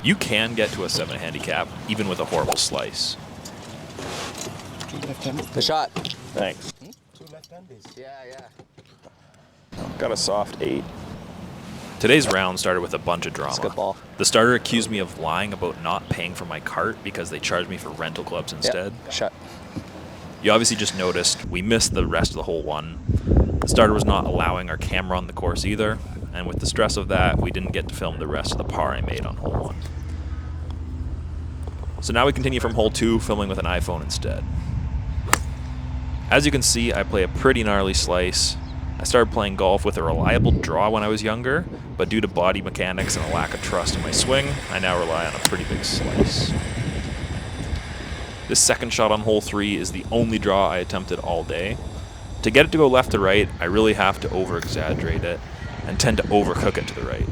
You can get to a 7 handicap even with a horrible slice. The shot. Thanks. Two left-handers. Yeah. Got a soft 8. Today's round started with a bunch of drama. That's a good ball. The starter accused me of lying about not paying for my cart because they charged me for rental clubs instead. Yep. Shot. You obviously just noticed we missed the rest of the hole 1. The starter was not allowing our camera on the course either, and with the stress of that, we didn't get to film the rest of the par I made on hole 1. So now we continue from hole 2, filming with an iPhone instead. As you can see, I play a pretty gnarly slice. I started playing golf with a reliable draw when I was younger, but due to body mechanics and a lack of trust in my swing, I now rely on a pretty big slice. This second shot on hole 3 is the only draw I attempted all day. To get it to go left to right, I really have to over-exaggerate it and tend to overcook it to the right.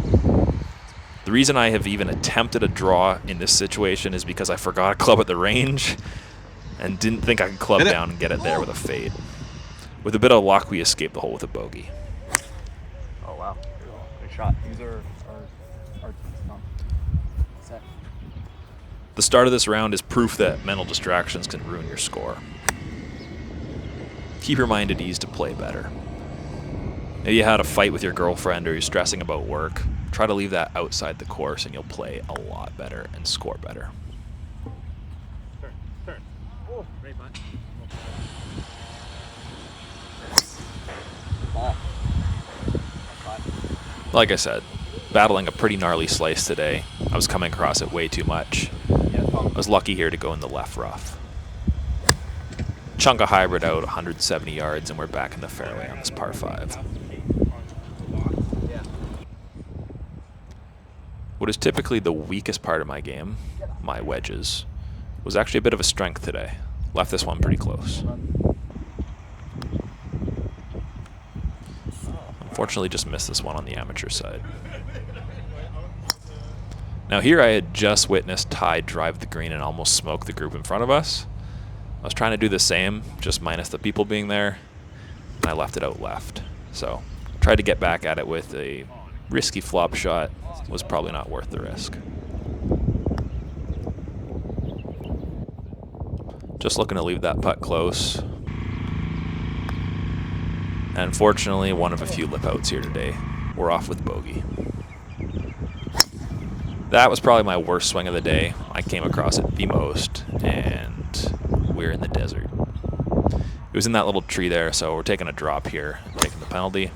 The reason I have even attempted a draw in this situation is because I forgot a club at the range and didn't think I could club down and get it there with a fade. With a bit of luck, we escaped the hole with a bogey. Oh, wow. Good shot. These are our set. The start of this round is proof that mental distractions can ruin your score. Keep your mind at ease to play better. Maybe you had a fight with your girlfriend or you're stressing about work. Try to leave that outside the course and you'll play a lot better and score better. Turn. Oh, great punch. Ball. Like I said, battling a pretty gnarly slice today. I was coming across it way too much. I was lucky here to go in the left rough. Chunk of hybrid out 170 yards and we're back in the fairway on this par 5. What is typically the weakest part of my game, my wedges, was actually a bit of a strength today. Left this one pretty close. Unfortunately just missed this one on the amateur side. Now here I had just witnessed Ty drive the green and almost smoke the group in front of us. I was trying to do the same, just minus the people being there, and I left it out left. So tried to get back at it with a risky flop shot. Was probably not worth the risk. Just looking to leave that putt close. And unfortunately, one of a few lip outs here today. We're off with bogey. That was probably my worst swing of the day. I came across it the most, and we're in the desert. It was in that little tree there, so we're taking a drop here, taking the penalty.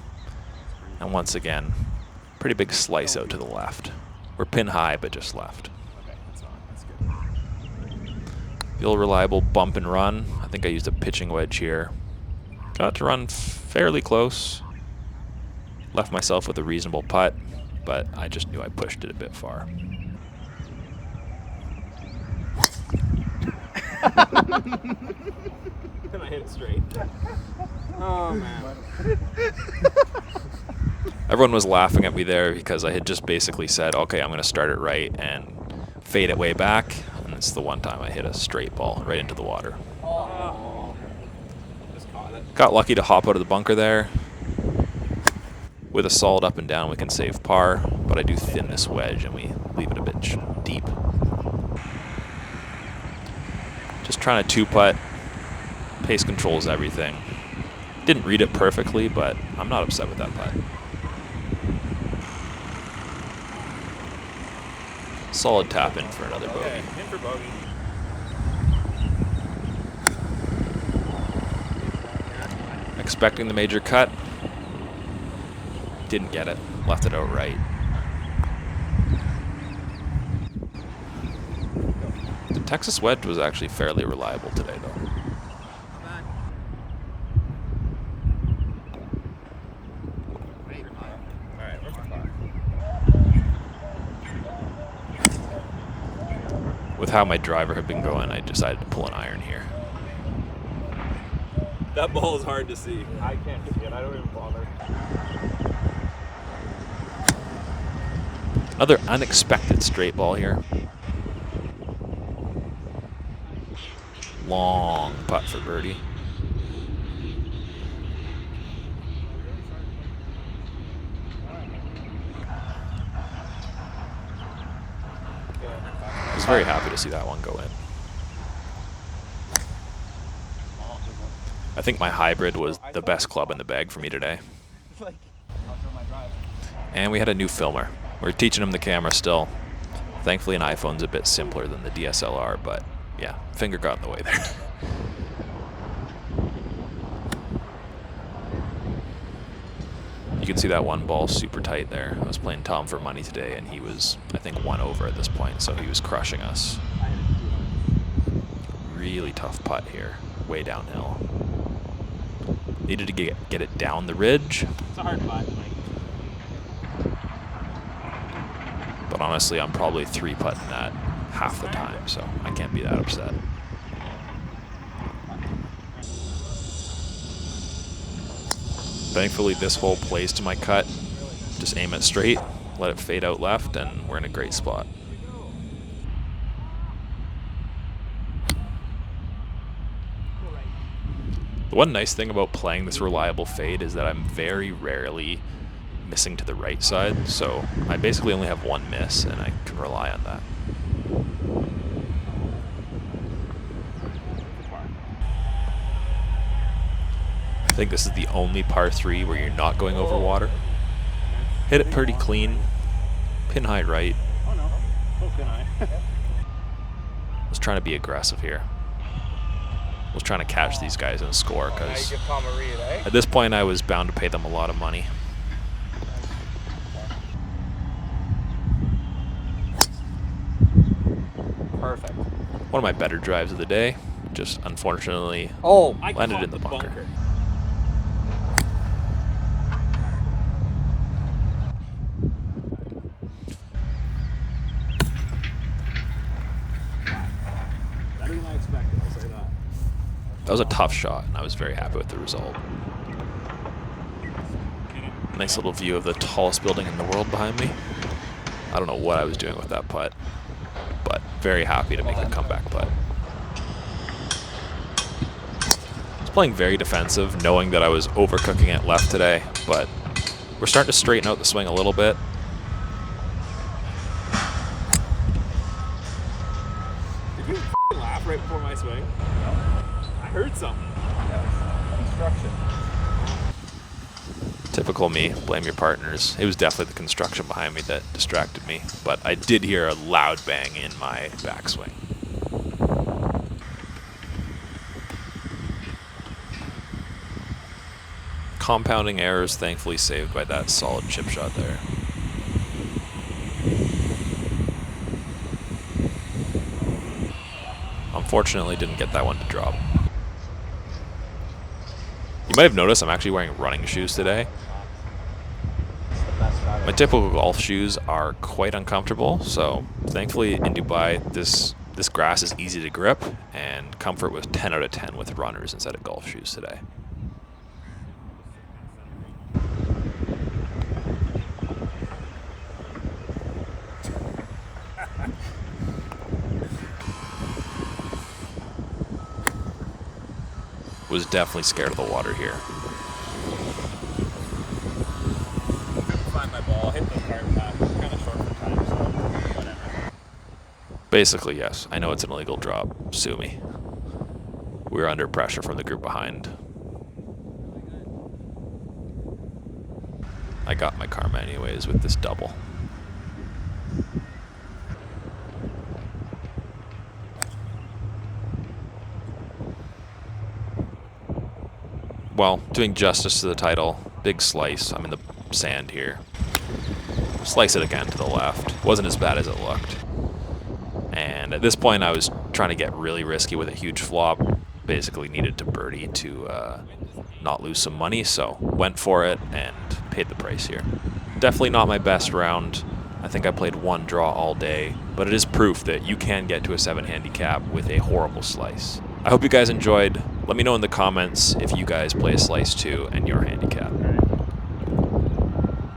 And once again, pretty big slice out to the left. We're pin high, but just left. The old reliable bump and run. I think I used a pitching wedge here. Got to run fairly close. Left myself with a reasonable putt, but I just knew I pushed it a bit far. And I hit it straight. Oh, man. Everyone was laughing at me there because I had just basically said, okay, I'm going to start it right and fade it way back. And it's the one time I hit a straight ball right into the water. Oh. Just caught it. Got lucky to hop out of the bunker there. With a solid up and down, we can save par, but I do thin this wedge and we leave it a bit deep. Just trying to two-putt. Pace controls everything. Didn't read it perfectly, but I'm not upset with that putt. Solid tap in for another bogey. In for bogey. Expecting the major cut. Didn't get it. Left it out right. The Texas wedge was actually fairly reliable today, though. With how my driver had been going, I decided to pull an iron here. That ball is hard to see. I can't see it. I don't even bother. Another unexpected straight ball here. Long putt for birdie. I was very happy to see that one go in. I think my hybrid was the best club in the bag for me today. And we had a new filmer. We're teaching him the camera still. Thankfully an iPhone's a bit simpler than the DSLR, but yeah, finger got in the way there. You can see that one ball super tight there. I was playing Tom for money today, and he was, I think, 1 over at this point, so he was crushing us. Really tough putt here, way downhill. Needed to get it down the ridge. It's a hard putt. But honestly, I'm probably 3-putting that half the time, so I can't be that upset. Thankfully, this hole plays to my cut. Just aim it straight, let it fade out left, and we're in a great spot. The one nice thing about playing this reliable fade is that I'm very rarely missing to the right side, so I basically only have 1 miss, and I can rely on that. I think this is the only par 3 where you're not going over water. Hit it pretty clean, pin high right. Oh no, pin high. I was trying to be aggressive here. I was trying to catch these guys and score, because at this point I was bound to pay them a lot of money. Perfect. One of my better drives of the day, just unfortunately landed in the bunker. Better than I expected, I'll say that. That was a tough shot, and I was very happy with the result. Nice little view of the tallest building in the world behind me. I don't know what I was doing with that putt, but very happy to make a comeback putt. I was playing very defensive, knowing that I was overcooking it left today, but we're starting to straighten out the swing a little bit. Did you laugh right before my swing? I heard something. Construction. Typical me, blame your partners. It was definitely the construction behind me that distracted me, but I did hear a loud bang in my backswing. Compounding errors thankfully saved by that solid chip shot there. Unfortunately, didn't get that one to drop. You might have noticed I'm actually wearing running shoes today. My typical golf shoes are quite uncomfortable, so thankfully in Dubai this grass is easy to grip, and comfort was 10 out of 10 with runners instead of golf shoes today. Was definitely scared of the water here. Find my ball, hit the cart path. It's kind of short for time, so whatever. Basically, yes. I know it's an illegal drop. Sue me. We were under pressure from the group behind. I got my karma anyways with this double. Well, doing justice to the title, big slice. I'm in the sand here. Slice it again to the left. Wasn't as bad as it looked. And at this point, I was trying to get really risky with a huge flop. Basically needed to birdie to not lose some money, so went for it and paid the price here. Definitely not my best round. I think I played 1 draw all day, but it is proof that you can get to a 7 handicap with a horrible slice. I hope you guys enjoyed. Let me know in the comments if you guys play a slice too and your handicap.